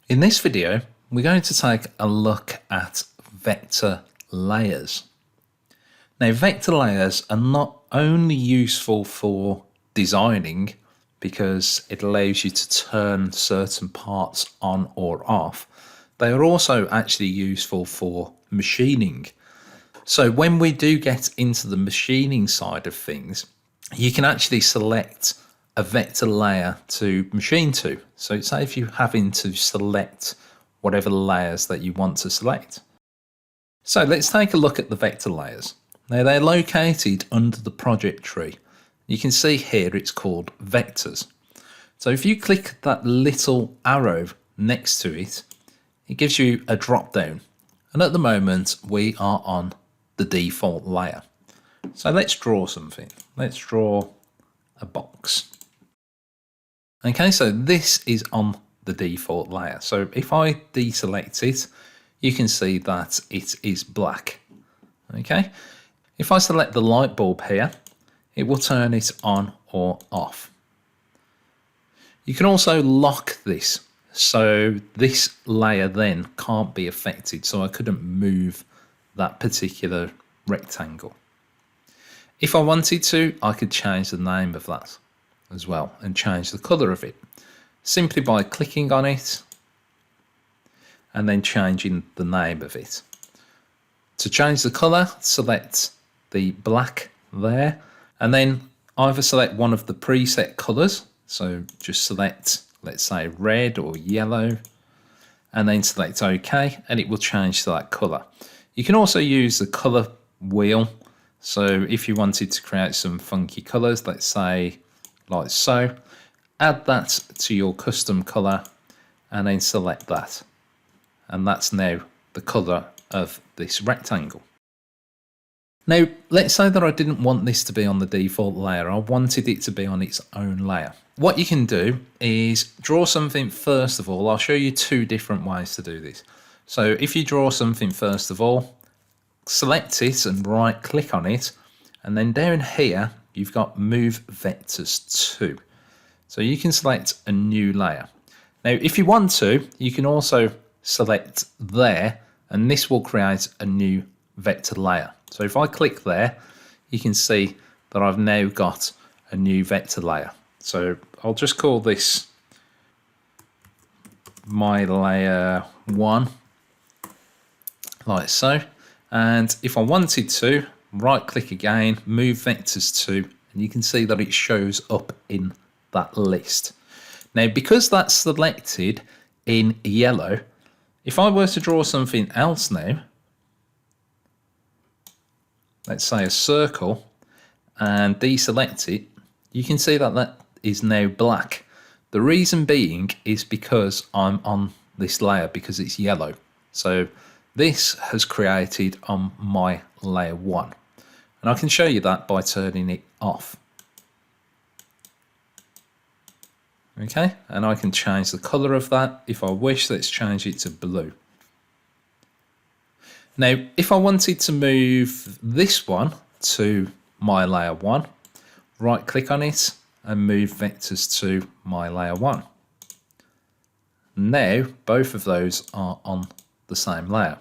In this video, we're going to take a look at vector layers. Now, vector layers are not only useful for designing because it allows you to turn certain parts on or off, they are also actually useful for machining. So when we do get into the machining side of things, you can actually select a vector layer to machine to. So say if you're having to select whatever layers that you want to select. So let's take a look at the vector layers. Now they're located under the project tree. You can see here it's called vectors. So if you click that little arrow next to it, it gives you a drop down. And at the moment we are on the default layer. So let's draw something. Let's draw a box. Okay, so this is on the default layer. So if I deselect it, you can see that it is black. Okay, if I select the light bulb here, it will turn it on or off. You can also lock this, so this layer then can't be affected, so I couldn't move that particular rectangle. If I wanted to, I could change the name of that as well and change the color of it simply by clicking on it and then changing the name of it. To change the color, select the black there and then either select one of the preset colors. So just select, let's say, red or yellow, and then select OK, and it will change to that color. You can also use the color wheel. So if you wanted to create some funky colors, let's say like so, add that to your custom color and then select that. And that's now the color of this rectangle. Now, let's say that I didn't want this to be on the default layer. I wanted it to be on its own layer. What you can do is draw something first of all. I'll show you two different ways to do this. So if you draw something first of all, select it and right click on it. And then down here, you've got move vectors to. So you can select a new layer. Now, if you want to, you can also select there and this will create a new vector layer. So if I click there, you can see that I've now got a new vector layer. So I'll just call this my layer 1, like so. And if I wanted to, right click again, move vectors to, and you can see that it shows up in that list. Now, because that's selected in yellow, if I were to draw something else now, let's say a circle, and deselect it, you can see that that is now black. The reason being is because I'm on this layer because it's yellow. So this has created on my layer 1. And I can show you that by turning it off. Okay, and I can change the color of that if I wish. Let's change it to blue. Now, if I wanted to move this one to my layer 1, right click on it and move vectors to my layer 1. Now, both of those are on the same layer.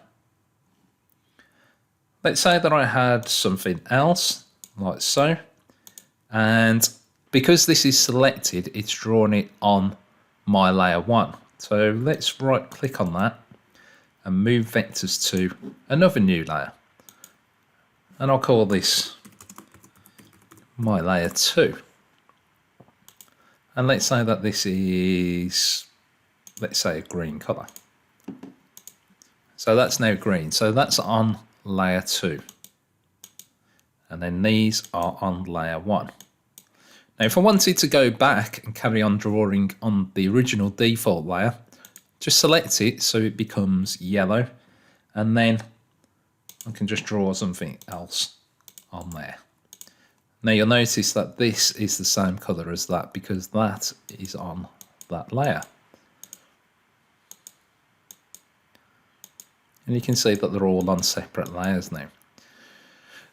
Let's say that I had something else like so, and because this is selected, it's drawn it on my layer 1. So let's right click on that and move vectors to another new layer. And I'll call this my layer 2. And let's say that this is, let's say, a green color. So that's now green. So that's on layer 2. And then these are on layer 1. Now, if I wanted to go back and carry on drawing on the original default layer, just select it so it becomes yellow, and then I can just draw something else on there. Now you'll notice that this is the same color as that because that is on that layer. And you can see that they're all on separate layers now.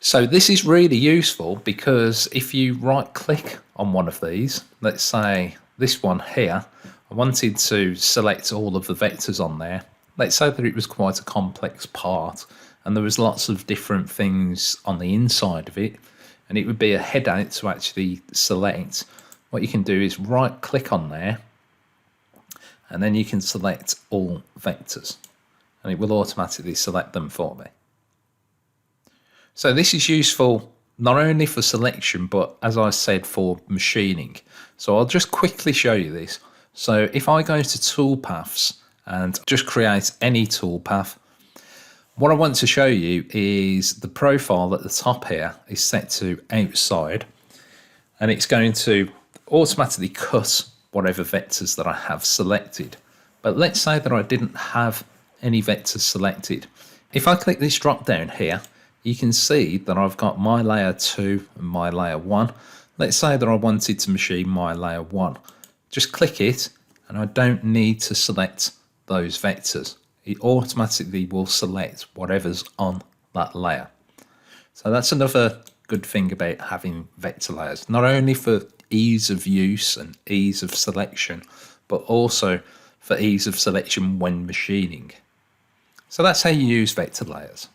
So this is really useful because if you right click on one of these, let's say this one here, I wanted to select all of the vectors on there. Let's say that it was quite a complex part and there was lots of different things on the inside of it, and it would be a headache to actually select. What you can do is right click on there, and then you can select all vectors and it will automatically select them for me. So this is useful not only for selection, but as I said, for machining. So I'll just quickly show you this. So if I go to toolpaths and just create any toolpath, what I want to show you is the profile at the top here is set to outside, and it's going to automatically cut whatever vectors that I have selected. But let's say that I didn't have any vectors selected. If I click this drop down here, you can see that I've got my layer 2 and my layer 1. Let's say that I wanted to machine my layer 1. Just click it and I don't need to select those vectors. It automatically will select whatever's on that layer. So that's another good thing about having vector layers, not only for ease of use and ease of selection, but also for ease of selection when machining. So that's how you use vector layers.